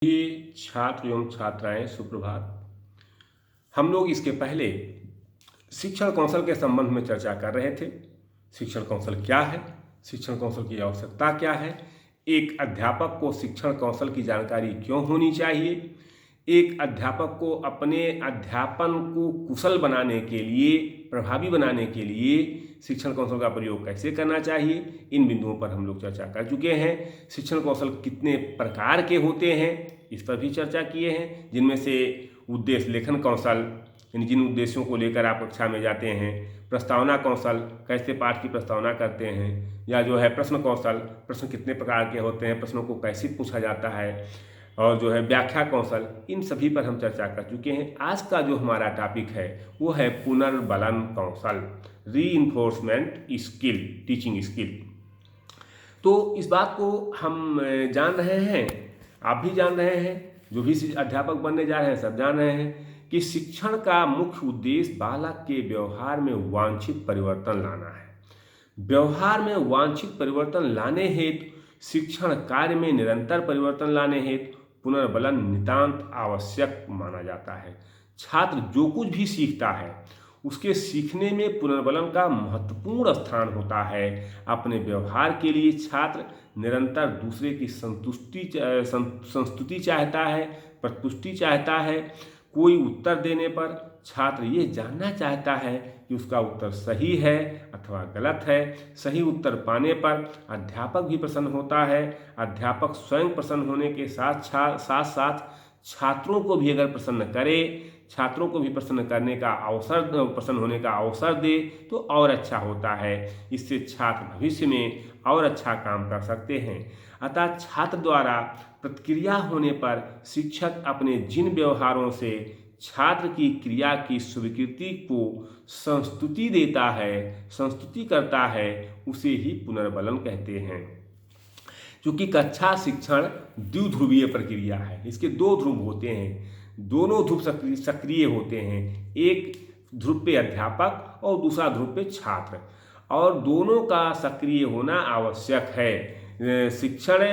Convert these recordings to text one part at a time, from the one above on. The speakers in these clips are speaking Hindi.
ये छात्र एवं छात्राएं सुप्रभात। हम लोग इसके पहले शिक्षण कौशल के संबंध में चर्चा कर रहे थे। शिक्षण कौशल क्या है, शिक्षण कौशल की आवश्यकता क्या है, एक अध्यापक को शिक्षण कौशल की जानकारी क्यों होनी चाहिए, एक अध्यापक को अपने अध्यापन को कुशल बनाने के लिए, प्रभावी बनाने के लिए शिक्षण कौशल का प्रयोग कैसे करना चाहिए, इन बिंदुओं पर हम लोग चर्चा कर चुके हैं। शिक्षण कौशल कितने प्रकार के होते हैं इस पर भी चर्चा किए हैं, जिनमें से उद्देश्य लेखन कौशल, यानी जिन उद्देश्यों को लेकर आप कक्षा में जाते हैं, प्रस्तावना कौशल, कैसे पाठ की प्रस्तावना करते हैं, या जो है प्रश्न कौशल, प्रश्न कितने प्रकार के होते हैं, प्रश्नों को कैसे पूछा जाता है, और जो है व्याख्या कौशल, इन सभी पर हम चर्चा कर चुके हैं। आज का जो हमारा टॉपिक है वो है पुनर्बलन कौशल, रीइंफोर्समेंट स्किल, टीचिंग स्किल। तो इस बात को हम जान रहे हैं, आप भी जान रहे हैं, जो भी अध्यापक बनने जा रहे हैं सब जान रहे हैं कि शिक्षण का मुख्य उद्देश्य बालक के व्यवहार में वांछित परिवर्तन लाना है। व्यवहार में वांछित परिवर्तन लाने हेतु, शिक्षण कार्य में निरंतर परिवर्तन लाने हेतु पुनर्बलन नितांत आवश्यक माना जाता है। छात्र जो कुछ भी सीखता है उसके सीखने में पुनर्बलन का महत्वपूर्ण स्थान होता है। अपने व्यवहार के लिए छात्र निरंतर दूसरे की संस्तुति चाहता है, प्रतुष्टि चाहता है। कोई उत्तर देने पर छात्र ये जानना चाहता है कि उसका उत्तर सही है अथवा गलत है। सही उत्तर पाने पर अध्यापक भी प्रसन्न होता है। अध्यापक स्वयं प्रसन्न होने के साथ साथ छात्रों को भी अगर प्रसन्न करे, छात्रों को भी प्रसन्न करने का अवसर, प्रसन्न होने का अवसर दे तो और अच्छा होता है। इससे छात्र भविष्य में और अच्छा काम कर सकते हैं। अतः छात्र द्वारा प्रतिक्रिया होने पर शिक्षक अपने जिन व्यवहारों से छात्र की क्रिया की स्वीकृति को संस्तुति देता है, संस्तुति करता है, उसे ही पुनर्बलन कहते हैं। क्योंकि कक्षा शिक्षण द्विध्रुवीय प्रक्रिया है, इसके दो ध्रुव होते हैं, दोनों ध्रुव सक्रिय होते हैं। एक ध्रुव पे अध्यापक और दूसरा ध्रुव पे छात्र, और दोनों का सक्रिय होना आवश्यक है। शिक्षण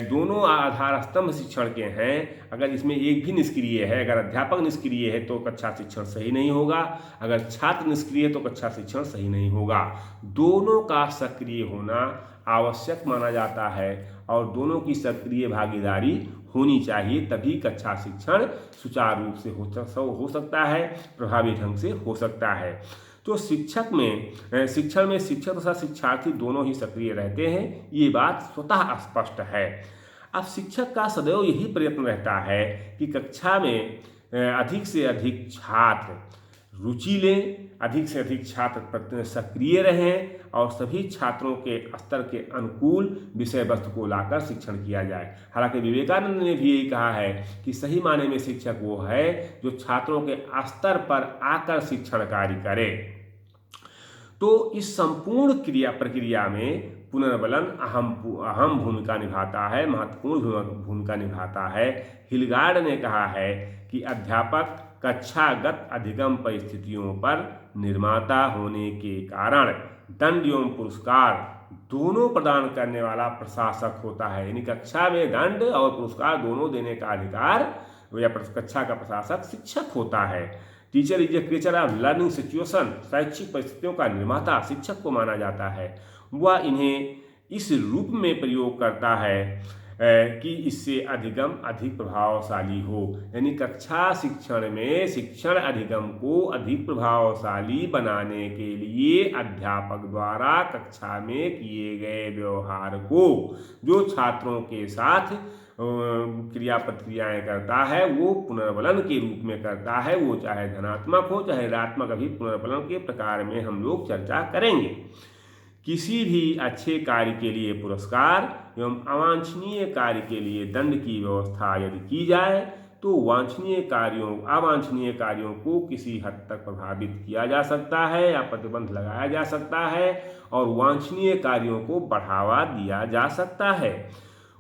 दोनों आधार स्तंभ शिक्षण के हैं। अगर इसमें एक भी निष्क्रिय है, अगर अध्यापक निष्क्रिय है तो कक्षा शिक्षण सही नहीं होगा, अगर छात्र निष्क्रिय है तो कक्षा शिक्षण सही नहीं होगा। दोनों का सक्रिय होना आवश्यक माना जाता है और दोनों की सक्रिय भागीदारी होनी चाहिए, तभी कक्षा शिक्षण सुचारू रूप से हो सकता है, प्रभावी ढंग से हो सकता है। तो शिक्षण में शिक्षक तथा शिक्षार्थी दोनों ही सक्रिय रहते हैं, ये बात स्वतः स्पष्ट है। अब शिक्षक का सदैव यही प्रयत्न रहता है कि कक्षा में अधिक से अधिक छात्र रुचि लें, अधिक से अधिक छात्र सक्रिय रहें और सभी छात्रों के स्तर के अनुकूल विषय वस्तु को लाकर शिक्षण किया जाए। हालांकि विवेकानंद ने भी यही कहा है कि सही माने में शिक्षक वो है जो छात्रों के स्तर पर आकर शिक्षण कार्य करे। तो इस संपूर्ण प्रक्रिया में पुनर्बलन अहम भूमिका निभाता है, महत्वपूर्ण भूमिका निभाता है। हिलगार्ड ने कहा है कि अध्यापक कक्षागत अधिगम परिस्थितियों पर निर्माता होने के कारण दंड एवं पुरस्कार दोनों प्रदान करने वाला प्रशासक होता है। यानी कक्षा में दंड और पुरस्कार दोनों देने का अधिकार या कक्षा का प्रशासक शिक्षक होता है। Teacher is a creature of learning situation, शैक्षिक परिस्थितियों का निर्माता शिक्षक को माना जाता है। वह इन्हें इस रूप में प्रयोग करता है कि इससे अधिगम अधिक प्रभावशाली हो। यानी कक्षा शिक्षण में शिक्षण अधिगम को अधिक प्रभावशाली बनाने के लिए अध्यापक द्वारा कक्षा में किए गए व्यवहार को जो छात्रों के साथ क्रिया प्रतिक्रियाएँ करता है वो पुनर्बलन के रूप में करता है। वो चाहे धनात्मक हो चाहे ऋणात्मक, अभी पुनर्बलन के प्रकार में हम लोग चर्चा करेंगे। किसी भी अच्छे कार्य के लिए पुरस्कार एवं अवांछनीय कार्य के लिए दंड की व्यवस्था यदि की जाए तो अवांछनीय कार्यों को किसी हद तक प्रभावित किया जा सकता है या प्रतिबंध लगाया जा सकता है और वांछनीय कार्यों को बढ़ावा दिया जा सकता है।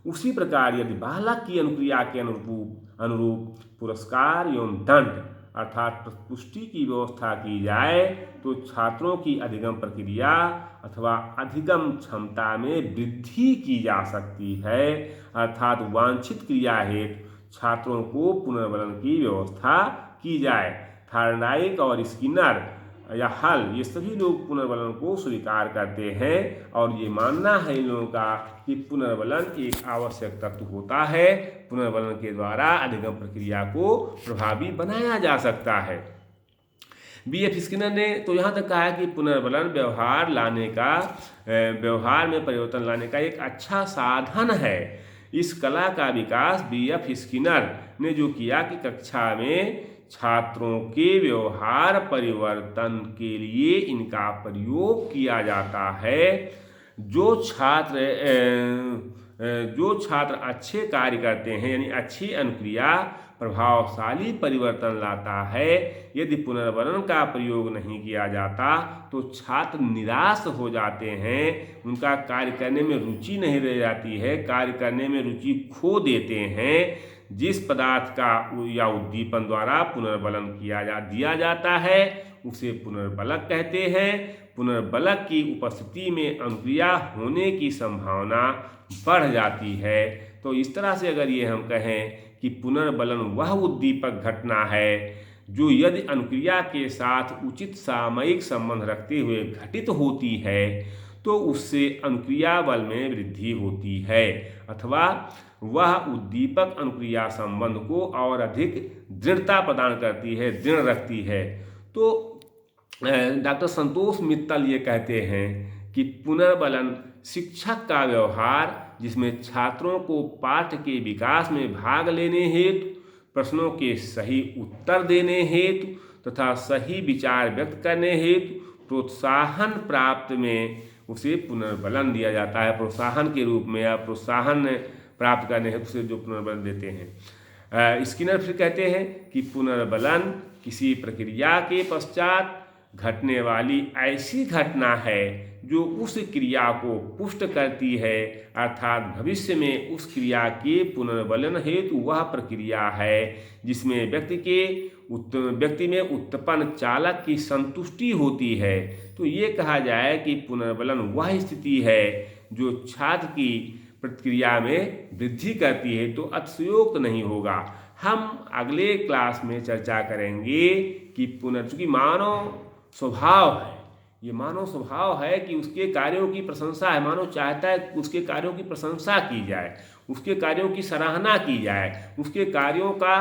उसी प्रकार यदि बालक की अनुक्रिया के अनुरूप पुरस्कार एवं दंड अर्थात पुष्टि की व्यवस्था की जाए तो छात्रों की अधिगम प्रक्रिया अथवा अधिगम क्षमता में वृद्धि की जा सकती है। अर्थात वांछित क्रिया हेतु छात्रों को पुनर्बलन की व्यवस्था की जाए। थॉर्नडाइक और स्किनर या हल ये सभी लोग पुनर्बलन को स्वीकार करते हैं और ये मानना है इन लोगों का कि पुनर्बलन एक आवश्यक तत्व होता है। पुनर्बलन के द्वारा अधिगम प्रक्रिया को प्रभावी बनाया जा सकता है। B.F. स्किनर ने तो यहाँ तक कहा है कि पुनर्बलन व्यवहार में परिवर्तन लाने का एक अच्छा साधन है। इस कला का विकास B.F. स्किनर ने जो किया कि कक्षा में छात्रों के व्यवहार परिवर्तन के लिए इनका प्रयोग किया जाता है। जो छात्र अच्छे कार्य करते हैं यानी अच्छी अनुक्रिया प्रभावशाली परिवर्तन लाता है। यदि पुनर्बलन का प्रयोग नहीं किया जाता तो छात्र निराश हो जाते हैं, उनका कार्य करने में रुचि नहीं रह जाती है, कार्य करने में रुचि खो देते हैं। जिस पदार्थ का या उद्दीपन द्वारा पुनर्बलन दिया जाता है उसे पुनर्बलक कहते हैं। पुनर्बलक की उपस्थिति में अनुक्रिया होने की संभावना बढ़ जाती है। तो इस तरह से अगर ये हम कहें कि पुनर्बलन वह उद्दीपक घटना है जो यदि अनुक्रिया के साथ उचित सामयिक संबंध रखते हुए घटित होती है तो उससे अनुक्रिया बल में वृद्धि होती है, अथवा वह उद्दीपक अनुक्रिया संबंध को और अधिक दृढ़ता प्रदान करती है, दृढ़ रखती है। तो डॉक्टर संतोष मित्तल ये कहते हैं कि पुनर्बलन शिक्षक का व्यवहार जिसमें छात्रों को पाठ्य के विकास में भाग लेने हेतु, प्रश्नों के सही उत्तर देने हेतु तथा सही विचार व्यक्त करने हेतु प्रोत्साहन प्राप्त में उसे पुनर्बलन दिया जाता है। प्रोत्साहन के रूप में या प्रोत्साहन प्राप्त करने हेतु उसे जो पुनर्बलन देते हैं। स्किनर फिर कहते हैं कि पुनर्बलन किसी प्रक्रिया के पश्चात घटने वाली ऐसी घटना है जो उस क्रिया को पुष्ट करती है, अर्थात भविष्य में उस क्रिया के पुनर्बलन हेतु वह प्रक्रिया है जिसमें व्यक्ति में उत्पन्न चालक की संतुष्टि होती है। तो ये कहा जाए कि पुनर्बलन वह स्थिति है जो छात्र की प्रतिक्रिया में वृद्धि करती है। तो अतिशयोक्त नहीं होगा। हम अगले क्लास में चर्चा करेंगे कि चूंकि मानव स्वभाव है, ये मानव स्वभाव है कि उसके कार्यों की प्रशंसा है, मानव चाहता है कि उसके कार्यों की प्रशंसा की जाए, उसके कार्यों की सराहना की जाए, उसके कार्यों का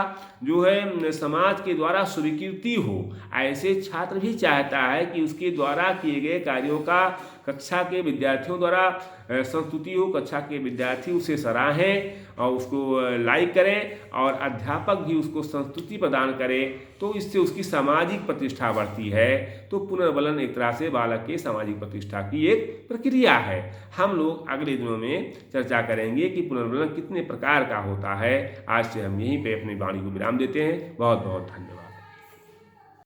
जो है समाज के द्वारा स्वीकृति हो। ऐसे छात्र भी चाहता है कि उसके द्वारा किए गए कार्यों का कक्षा के विद्यार्थियों द्वारा संस्तुति हो, कक्षा के विद्यार्थी उसे सराहें और उसको लाइक करें और अध्यापक भी उसको संस्तुति प्रदान करें। तो इससे उसकी सामाजिक प्रतिष्ठा बढ़ती है। तो पुनर्बलन एक तरह से बालक के सामाजिक प्रतिष्ठा की एक प्रक्रिया है। हम लोग अगले दिनों में चर्चा करेंगे कि पुनर्बलन कितने प्रकार का होता है। आज से हम यहीं पे अपनी वाणी को विराम देते हैं। बहुत बहुत धन्यवाद।